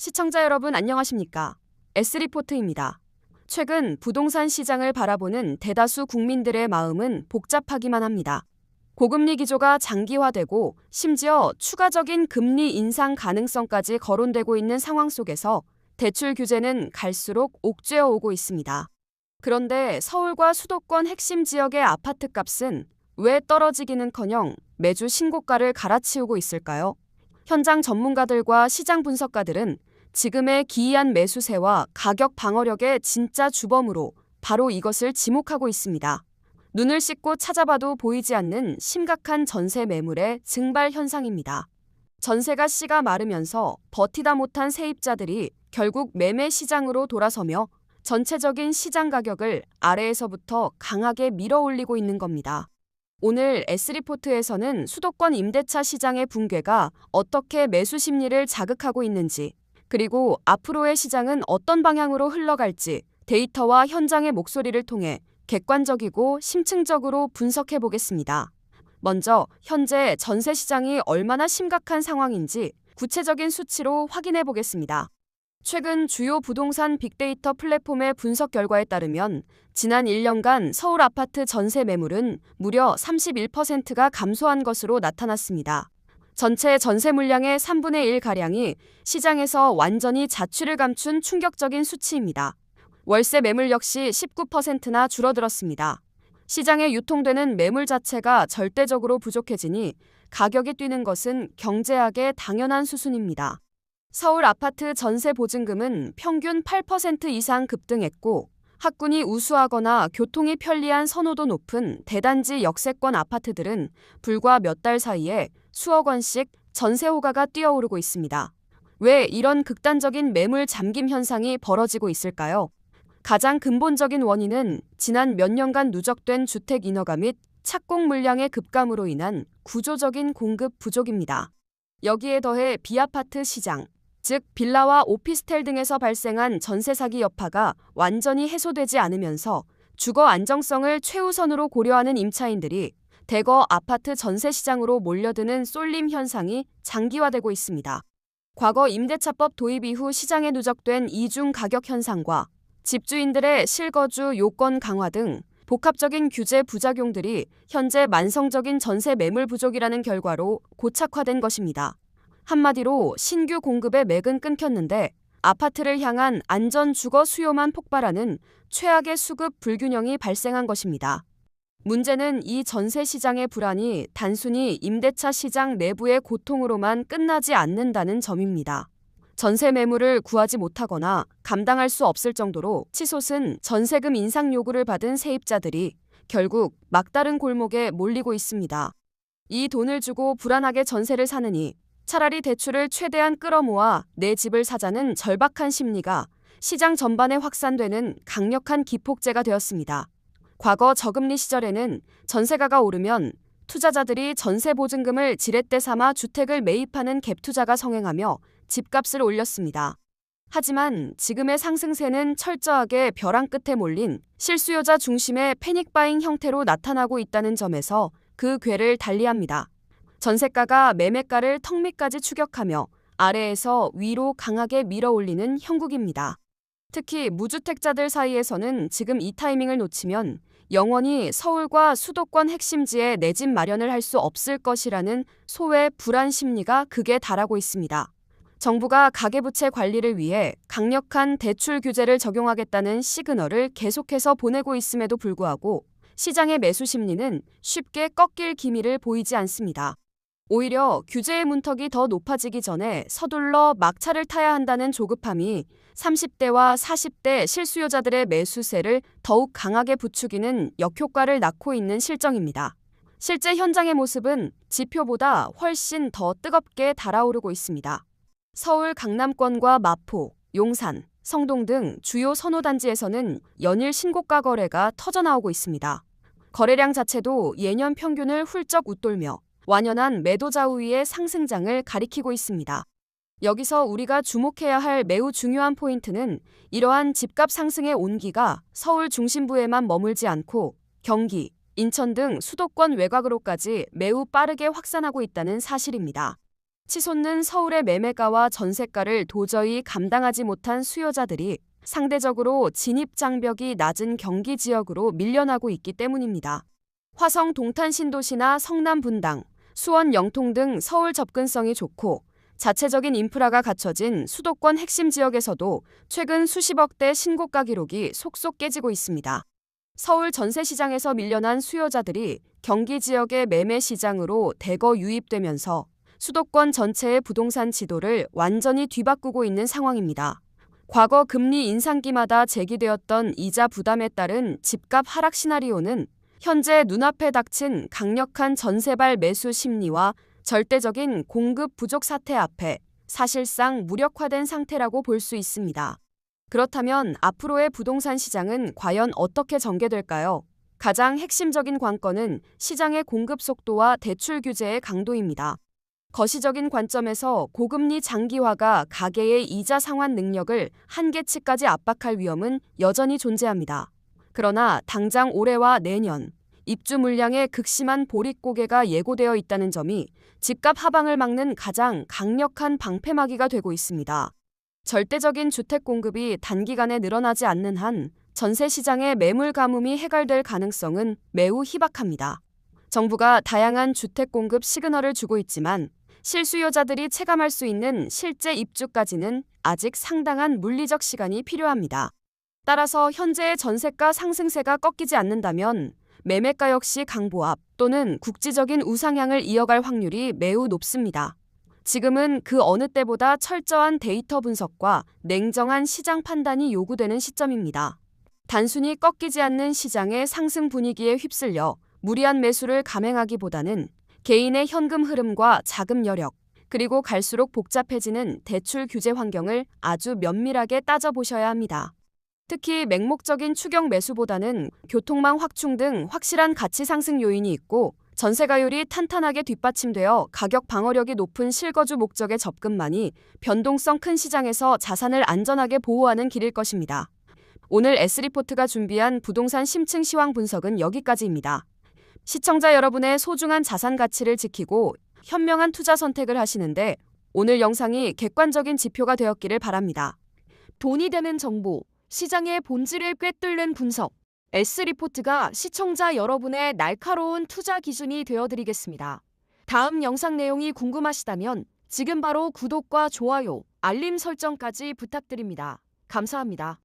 시청자 여러분 안녕하십니까? S리포트입니다. 최근 부동산 시장을 바라보는 대다수 국민들의 마음은 복잡하기만 합니다. 고금리 기조가 장기화되고 심지어 추가적인 금리 인상 가능성까지 거론되고 있는 상황 속에서 대출 규제는 갈수록 옥죄어 오고 있습니다. 그런데 서울과 수도권 핵심 지역의 아파트 값은 왜 떨어지기는커녕 매주 신고가를 갈아치우고 있을까요? 현장 전문가들과 시장 분석가들은 지금의 기이한 매수세와 가격 방어력의 진짜 주범으로 바로 이것을 지목하고 있습니다. 눈을 씻고 찾아봐도 보이지 않는 심각한 전세 매물의 증발 현상입니다. 전세가 씨가 마르면서 버티다 못한 세입자들이 결국 매매 시장으로 돌아서며 전체적인 시장 가격을 아래에서부터 강하게 밀어올리고 있는 겁니다. 오늘 S리포트에서는 수도권 임대차 시장의 붕괴가 어떻게 매수 심리를 자극하고 있는지, 그리고 앞으로의 시장은 어떤 방향으로 흘러갈지 데이터와 현장의 목소리를 통해 객관적이고 심층적으로 분석해 보겠습니다. 먼저 현재 전세 시장이 얼마나 심각한 상황인지 구체적인 수치로 확인해 보겠습니다. 최근 주요 부동산 빅데이터 플랫폼의 분석 결과에 따르면 지난 1년간 서울 아파트 전세 매물은 무려 31%가 감소한 것으로 나타났습니다. 전체 전세 물량의 3분의 1가량이 시장에서 완전히 자취를 감춘 충격적인 수치입니다. 월세 매물 역시 19%나 줄어들었습니다. 시장에 유통되는 매물 자체가 절대적으로 부족해지니 가격이 뛰는 것은 경제학의 당연한 수순입니다. 서울 아파트 전세 보증금은 평균 8% 이상 급등했고 학군이 우수하거나 교통이 편리한 선호도 높은 대단지 역세권 아파트들은 불과 몇 달 사이에 수억 원씩 전세 호가가 뛰어오르고 있습니다. 왜 이런 극단적인 매물 잠김 현상이 벌어지고 있을까요? 가장 근본적인 원인은 지난 몇 년간 누적된 주택 인허가 및 착공 물량의 급감으로 인한 구조적인 공급 부족입니다. 여기에 더해 비아파트 시장, 즉 빌라와 오피스텔 등에서 발생한 전세 사기 여파가 완전히 해소되지 않으면서 주거 안정성을 최우선으로 고려하는 임차인들이 대거 아파트 전세 시장으로 몰려드는 쏠림 현상이 장기화되고 있습니다. 과거 임대차법 도입 이후 시장에 누적된 이중 가격 현상과 집주인들의 실거주 요건 강화 등 복합적인 규제 부작용들이 현재 만성적인 전세 매물 부족이라는 결과로 고착화된 것입니다. 한마디로 신규 공급의 맥은 끊겼는데 아파트를 향한 안전 주거 수요만 폭발하는 최악의 수급 불균형이 발생한 것입니다. 문제는 이 전세 시장의 불안이 단순히 임대차 시장 내부의 고통으로만 끝나지 않는다는 점입니다. 전세 매물을 구하지 못하거나 감당할 수 없을 정도로 치솟은 전세금 인상 요구를 받은 세입자들이 결국 막다른 골목에 몰리고 있습니다. 이 돈을 주고 불안하게 전세를 사느니 차라리 대출을 최대한 끌어모아 내 집을 사자는 절박한 심리가 시장 전반에 확산되는 강력한 기폭제가 되었습니다. 과거 저금리 시절에는 전세가가 오르면 투자자들이 전세 보증금을 지렛대 삼아 주택을 매입하는 갭 투자가 성행하며 집값을 올렸습니다. 하지만 지금의 상승세는 철저하게 벼랑 끝에 몰린 실수요자 중심의 패닉바잉 형태로 나타나고 있다는 점에서 그 궤를 달리합니다. 전세가가 매매가를 턱 밑까지 추격하며 아래에서 위로 강하게 밀어올리는 형국입니다. 특히 무주택자들 사이에서는 지금 이 타이밍을 놓치면 영원히 서울과 수도권 핵심지에 내 집 마련을 할 수 없을 것이라는 소외 불안 심리가 극에 달하고 있습니다. 정부가 가계부채 관리를 위해 강력한 대출 규제를 적용하겠다는 시그널을 계속해서 보내고 있음에도 불구하고 시장의 매수 심리는 쉽게 꺾일 기미를 보이지 않습니다. 오히려 규제의 문턱이 더 높아지기 전에 서둘러 막차를 타야 한다는 조급함이 30대와 40대 실수요자들의 매수세를 더욱 강하게 부추기는 역효과를 낳고 있는 실정입니다. 실제 현장의 모습은 지표보다 훨씬 더 뜨겁게 달아오르고 있습니다. 서울 강남권과 마포, 용산, 성동 등 주요 선호단지에서는 연일 신고가 거래가 터져나오고 있습니다. 거래량 자체도 예년 평균을 훌쩍 웃돌며 완연한 매도 좌우위의 상승장을 가리키고 있습니다. 여기서 우리가 주목해야 할 매우 중요한 포인트는 이러한 집값 상승의 온기가 서울 중심부에만 머물지 않고 경기, 인천 등 수도권 외곽으로까지 매우 빠르게 확산하고 있다는 사실입니다. 치솟는 서울의 매매가와 전세가를 도저히 감당하지 못한 수요자들이 상대적으로 진입장벽이 낮은 경기 지역으로 밀려나고 있기 때문입니다. 화성 동탄 신도시나 성남 분당, 수원 영통 등 서울 접근성이 좋고 자체적인 인프라가 갖춰진 수도권 핵심 지역에서도 최근 수십억대 신고가 기록이 속속 깨지고 있습니다. 서울 전세시장에서 밀려난 수요자들이 경기 지역의 매매 시장으로 대거 유입되면서 수도권 전체의 부동산 지도를 완전히 뒤바꾸고 있는 상황입니다. 과거 금리 인상기마다 제기되었던 이자 부담에 따른 집값 하락 시나리오는 현재 눈앞에 닥친 강력한 전세발 매수 심리와 절대적인 공급 부족 사태 앞에 사실상 무력화된 상태라고 볼 수 있습니다. 그렇다면 앞으로의 부동산 시장은 과연 어떻게 전개될까요? 가장 핵심적인 관건은 시장의 공급 속도와 대출 규제의 강도입니다. 거시적인 관점에서 고금리 장기화가 가계의 이자 상환 능력을 한계치까지 압박할 위험은 여전히 존재합니다. 그러나 당장 올해와 내년, 입주 물량의 극심한 보릿고개가 예고되어 있다는 점이 집값 하방을 막는 가장 강력한 방패막이가 되고 있습니다. 절대적인 주택 공급이 단기간에 늘어나지 않는 한 전세 시장의 매물 가뭄이 해결될 가능성은 매우 희박합니다. 정부가 다양한 주택 공급 시그널을 주고 있지만 실수요자들이 체감할 수 있는 실제 입주까지는 아직 상당한 물리적 시간이 필요합니다. 따라서 현재의 전세가 상승세가 꺾이지 않는다면 매매가 역시 강보합 또는 국지적인 우상향을 이어갈 확률이 매우 높습니다. 지금은 그 어느 때보다 철저한 데이터 분석과 냉정한 시장 판단이 요구되는 시점입니다. 단순히 꺾이지 않는 시장의 상승 분위기에 휩쓸려 무리한 매수를 감행하기보다는 개인의 현금 흐름과 자금 여력, 그리고 갈수록 복잡해지는 대출 규제 환경을 아주 면밀하게 따져보셔야 합니다. 특히 맹목적인 추격 매수보다는 교통망 확충 등 확실한 가치 상승 요인이 있고 전세가율이 탄탄하게 뒷받침되어 가격 방어력이 높은 실거주 목적의 접근만이 변동성 큰 시장에서 자산을 안전하게 보호하는 길일 것입니다. 오늘 S리포트가 준비한 부동산 심층 시황 분석은 여기까지입니다. 시청자 여러분의 소중한 자산 가치를 지키고 현명한 투자 선택을 하시는데 오늘 영상이 객관적인 지표가 되었기를 바랍니다. 돈이 되는 정보, 시장의 본질을 꿰뚫는 분석. S리포트가 시청자 여러분의 날카로운 투자 기준이 되어드리겠습니다. 다음 영상 내용이 궁금하시다면 지금 바로 구독과 좋아요, 알림 설정까지 부탁드립니다. 감사합니다.